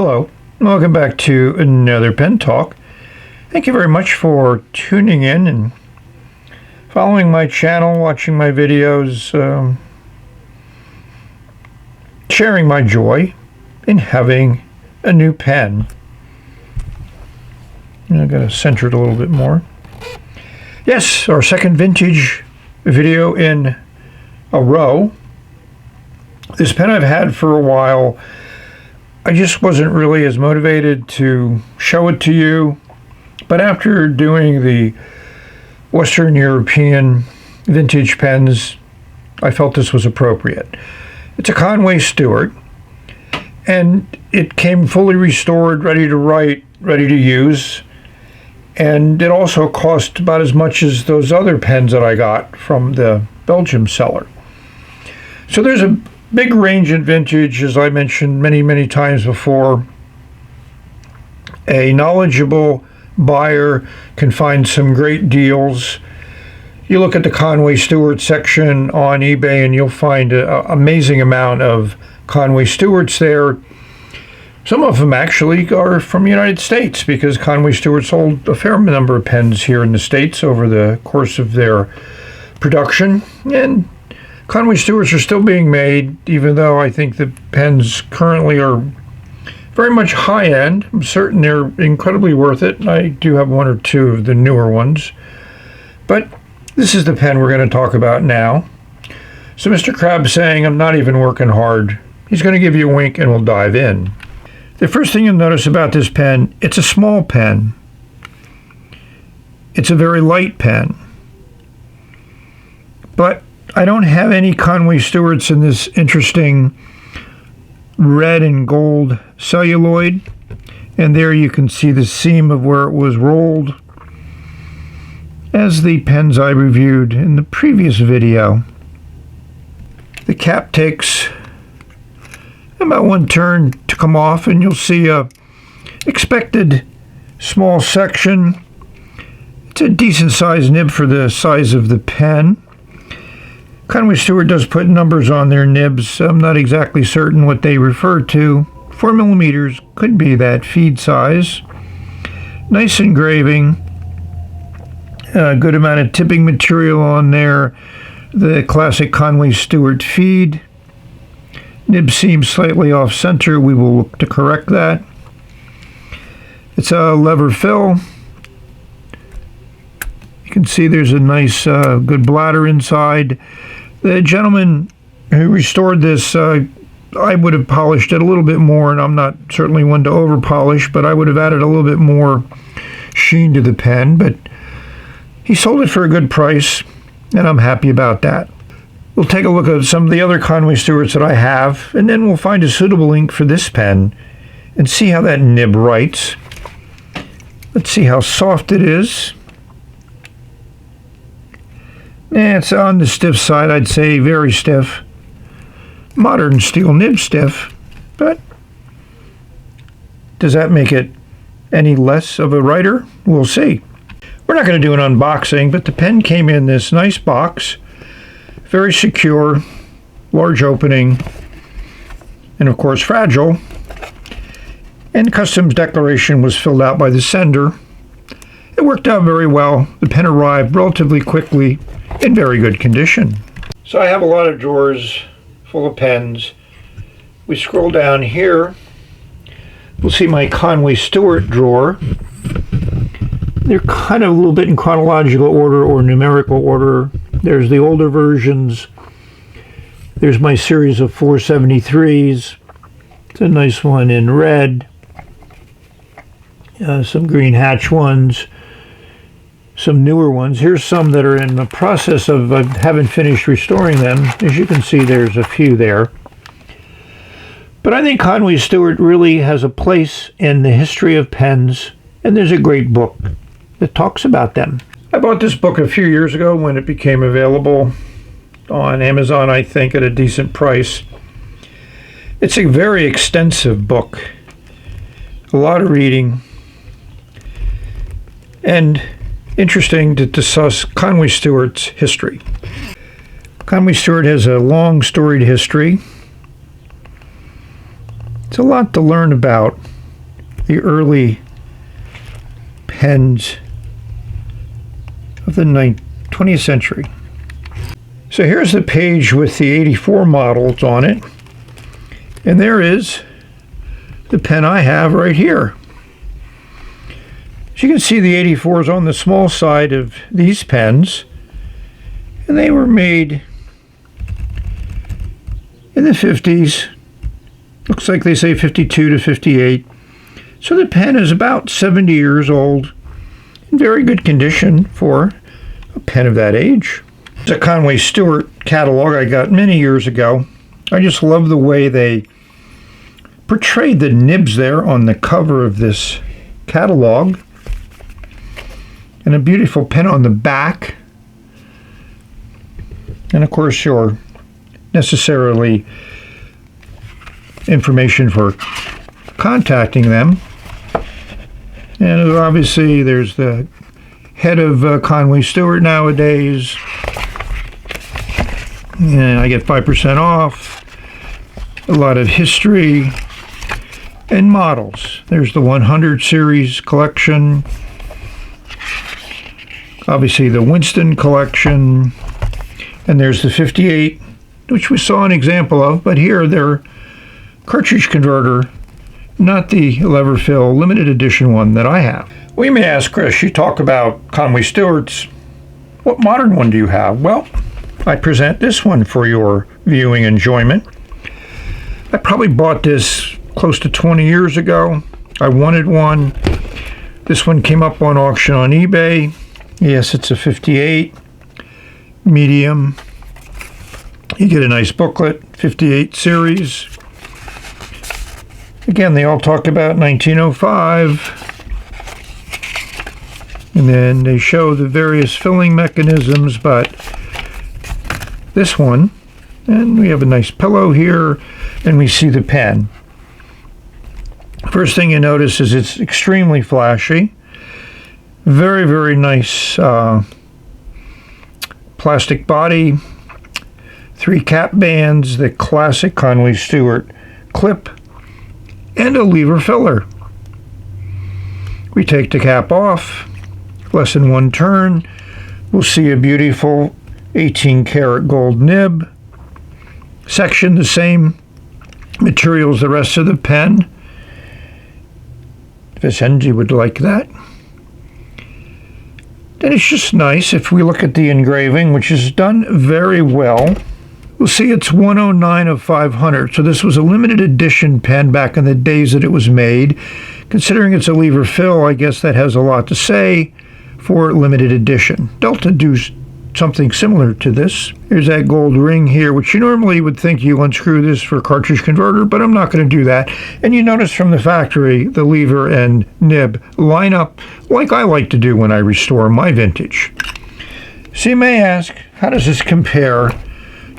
Hello, welcome back to another pen talk. Thank you very much for tuning in and following my channel, watching my videos, sharing my joy in having a new pen. I'm going to center it a little bit more. Yes, our second vintage video in a row. This pen I've had for a while. I just wasn't really as motivated to show it to you, but after doing the Western European vintage pens, I felt this was appropriate. It's a Conway Stewart, and it came fully restored, ready to write, ready to use, and it also cost about as much as those other pens that I got from the Belgium seller. So there's a big range in vintage, as I mentioned many times before. A knowledgeable buyer can find some great deals. You look at the Conway Stewart section on eBay and you'll find an amazing amount of Conway Stewarts there. Some of them actually are from the United States, because Conway Stewart sold a fair number of pens here in the States over the course of their production. And Conway Stewarts are still being made, even though I think the pens currently are very much high-end. I'm certain they're incredibly worth it. I do have one or two of the newer ones. But this is the pen we're going to talk about now. So Mr. Crab's saying, I'm not even working hard. He's going to give you a wink and we'll dive in. The first thing you'll notice about this pen, it's a small pen. It's a very light pen. But I don't have any Conway Stewarts in this interesting red and gold celluloid. And there you can see the seam of where it was rolled, as the pens I reviewed in the previous video. The cap takes about one turn to come off, and you'll see a expected small section. It's a decent sized nib for the size of the pen. Conway Stewart does put numbers on their nibs. I'm not exactly certain what they refer to. 4 millimeters could be that feed size. Nice engraving. A good amount of tipping material on there. The classic Conway Stewart feed. Nib seam slightly off center. We will look to correct that. It's a lever fill. You can see there's a nice good bladder inside. The gentleman who restored this, I would have polished it a little bit more, and I'm not certainly one to over polish, but I would have added a little bit more sheen to the pen. But he sold it for a good price, and I'm happy about that. We'll take a look at some of the other Conway Stewarts that I have, and then we'll find a suitable ink for this pen and see how that nib writes. Let's see how soft it is. It's on the stiff side, I'd say very stiff. Modern steel nib stiff, but does that make it any less of a writer? We'll see. We're not going to do an unboxing, but the pen came in this nice box. Very secure, large opening, and of course fragile. And customs declaration was filled out by the sender. It worked out very well. The pen arrived relatively quickly in very good condition. So I have a lot of drawers full of pens. We scroll down here, we'll see my Conway Stewart drawer. They're kind of a little bit in chronological order or numerical order. There's the older versions. There's my series of 473s. It's a nice one in red. Some green hatch ones. Some newer ones. Here's some that are in the process of, I haven't finished restoring them. As you can see, there's a few there. But I think Conway Stewart really has a place in the history of pens, and there's a great book that talks about them. I bought this book a few years ago when it became available on Amazon, I think, at a decent price. It's a very extensive book. A lot of reading. And interesting to discuss Conway Stewart's history. Conway Stewart has a long storied history. It's a lot to learn about the early pens of the 20th century. So here's the page with the 84 models on it. And there is the pen I have right here. As you can see, the 84 is on the small side of these pens. And they were made in the 50s. Looks like they say 52 to 58. So the pen is about 70 years old, in very good condition for a pen of that age. It's a Conway Stewart catalog I got many years ago. I just love the way they portrayed the nibs there on the cover of this catalog. And a beautiful pen on the back. And of course your necessarily information for contacting them. And obviously there's the head of Conway Stewart nowadays. And I get 5% off. A lot of history and models. There's the 100 series collection. Obviously the Winston collection. And there's the 58, which we saw an example of, but here they're cartridge converter, not the lever fill limited edition one that I have. Well, you may ask, Chris, you talk about Conway Stewart's. What modern one do you have? Well, I present this one for your viewing enjoyment. I probably bought this close to 20 years ago. I wanted one. This one came up on auction on eBay. Yes, it's a 58 medium. You get a nice booklet, 58 series. Again, they all talk about 1905. And then they show the various filling mechanisms, but this one, and we have a nice pillow here, and we see the pen. First thing you notice is it's extremely flashy. Very, very nice plastic body. 3 cap bands, the classic Conway Stewart clip, and a lever filler. We take the cap off, less than 1 turn. We'll see a beautiful 18 karat gold nib. Section the same material as the rest of the pen. Vicenzi would like that. Then it's just nice if we look at the engraving, which is done very well. We'll see it's 109 of 500. So this was a limited edition pen back in the days that it was made. Considering it's a lever fill, I guess that has a lot to say for limited edition. Delta do something similar to this. There's that gold ring here, which you normally would think you unscrew this for cartridge converter, but I'm not going to do that. And you notice from the factory, the lever and nib line up like I like to do when I restore my vintage. So you may ask, how does this compare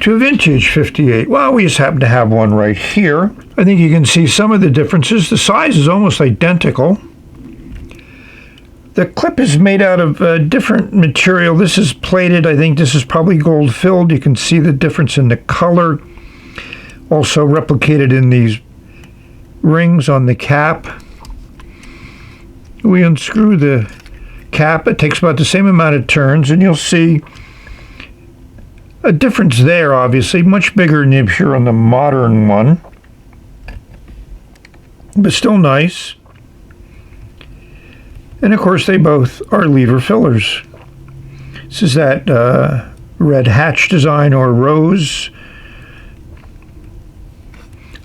to a vintage 58? Well, we just happen to have one right here. I think you can see some of the differences. The size is almost identical. The clip is made out of a different material. This is plated. I think this is probably gold filled. You can see the difference in the color. Also replicated in these rings on the cap. We unscrew the cap. It takes about the same amount of turns, and you'll see a difference there, obviously. Much bigger nib here on the modern one, but still nice. And of course, they both are lever fillers. This is that red hatch design or rose.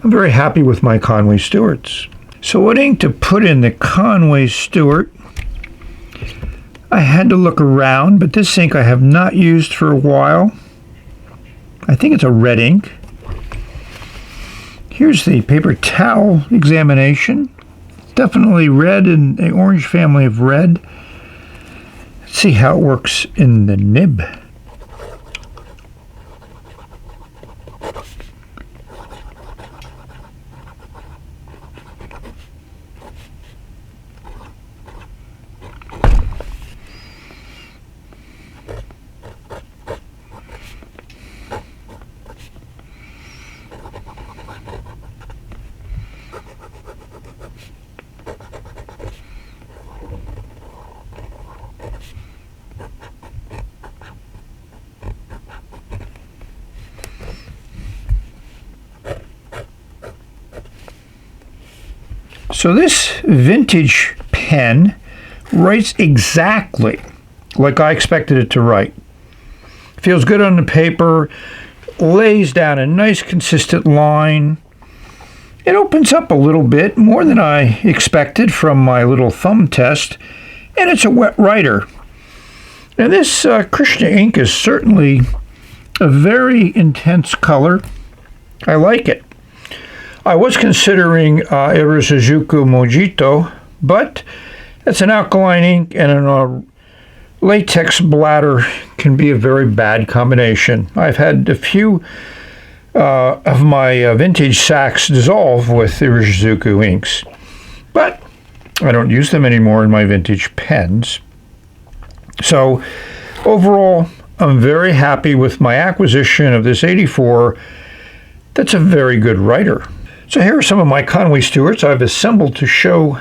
I'm very happy with my Conway Stewarts. So what ink to put in the Conway Stewart? I had to look around, but this ink I have not used for a while. I think it's a red ink. Here's the paper towel examination. Definitely red and the orange family of red. Let's see how it works in the nib. So this vintage pen writes exactly like I expected it to write. Feels good on the paper, lays down a nice consistent line. It opens up a little bit, more than I expected from my little thumb test, and it's a wet writer. Now this Krishna ink is certainly a very intense color. I like it. I was considering Irizuku Mojito, but it's an alkaline ink, and a latex bladder can be a very bad combination. I've had a few of my vintage sacks dissolve with Irizuku inks, but I don't use them anymore in my vintage pens. So overall, I'm very happy with my acquisition of this 84. That's a very good writer. So here are some of my Conway Stewarts I've assembled to show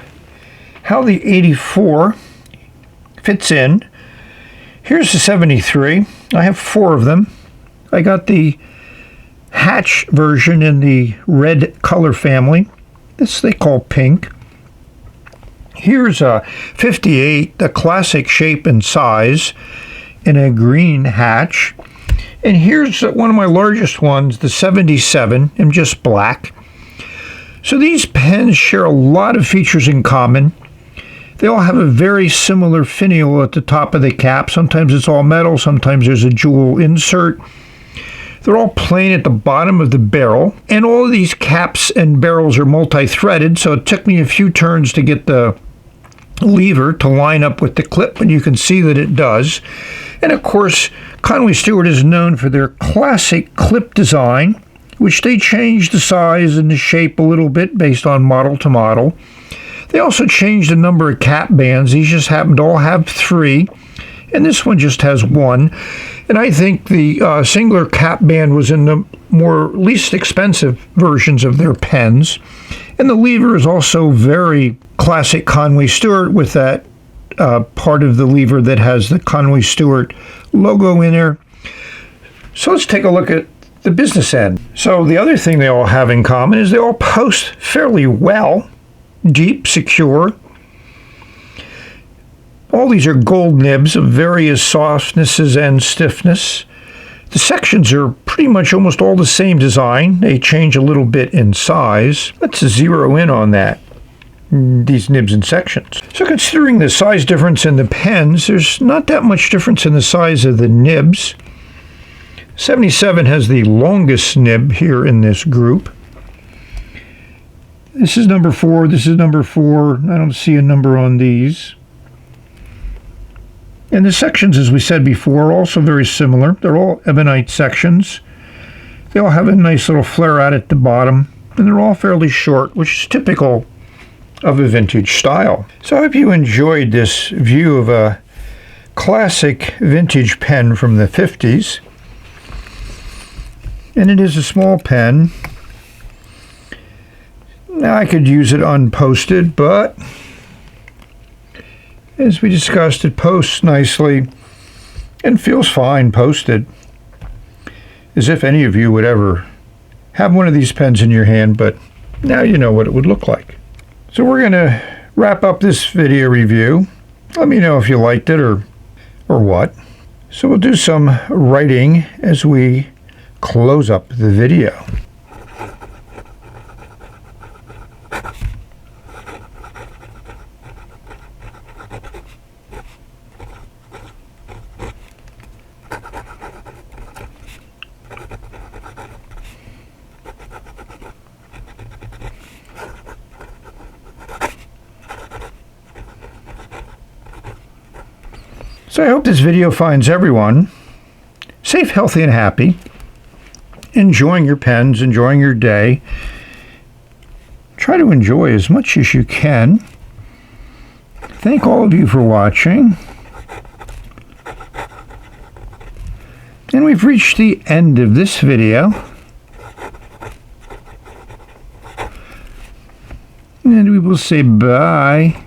how the 84 fits in. Here's the 73. I have 4 of them. I got the Hatch version in the red color family. This they call pink. Here's a 58, the classic shape and size, in a green Hatch. And here's one of my largest ones, the 77, in just black. So these pens share a lot of features in common. They all have a very similar finial at the top of the cap. Sometimes it's all metal, sometimes there's a jewel insert. They're all plain at the bottom of the barrel, and all of these caps and barrels are multi-threaded, so it took me a few turns to get the lever to line up with the clip, and you can see that it does. And of course, Conway Stewart is known for their classic clip design, which they changed the size and the shape a little bit based on model to model. They also changed the number of cap bands. These just happen to all have 3, and this one just has 1. And I think the singular cap band was in the least expensive versions of their pens. And the lever is also very classic Conway Stewart, with that part of the lever that has the Conway Stewart logo in there. So let's take a look at the business end. So the other thing they all have in common is they all post fairly well, deep, secure. All these are gold nibs of various softnesses and stiffness. The sections are pretty much almost all the same design. They change a little bit in size. Let's zero in on that, these nibs and sections. So considering the size difference in the pens, there's not that much difference in the size of the nibs. 77 has the longest nib here in this group. This is number 4, this is number 4. I don't see a number on these. And the sections, as we said before, are also very similar. They're all ebonite sections. They all have a nice little flare out at the bottom, and they're all fairly short, which is typical of a vintage style. So I hope you enjoyed this view of a classic vintage pen from the 50s. And it is a small pen. Now I could use it unposted, but as we discussed, it posts nicely and feels fine posted, as if any of you would ever have one of these pens in your hand, but now you know what it would look like. So we're going to wrap up this video review. Let me know if you liked it or what. So we'll do some writing as we close up the video. So I hope this video finds everyone safe, healthy, and happy, enjoying your pens, enjoying your day. Try to enjoy as much as you can. Thank all of you for watching. And we've reached the end of this video. And we will say bye.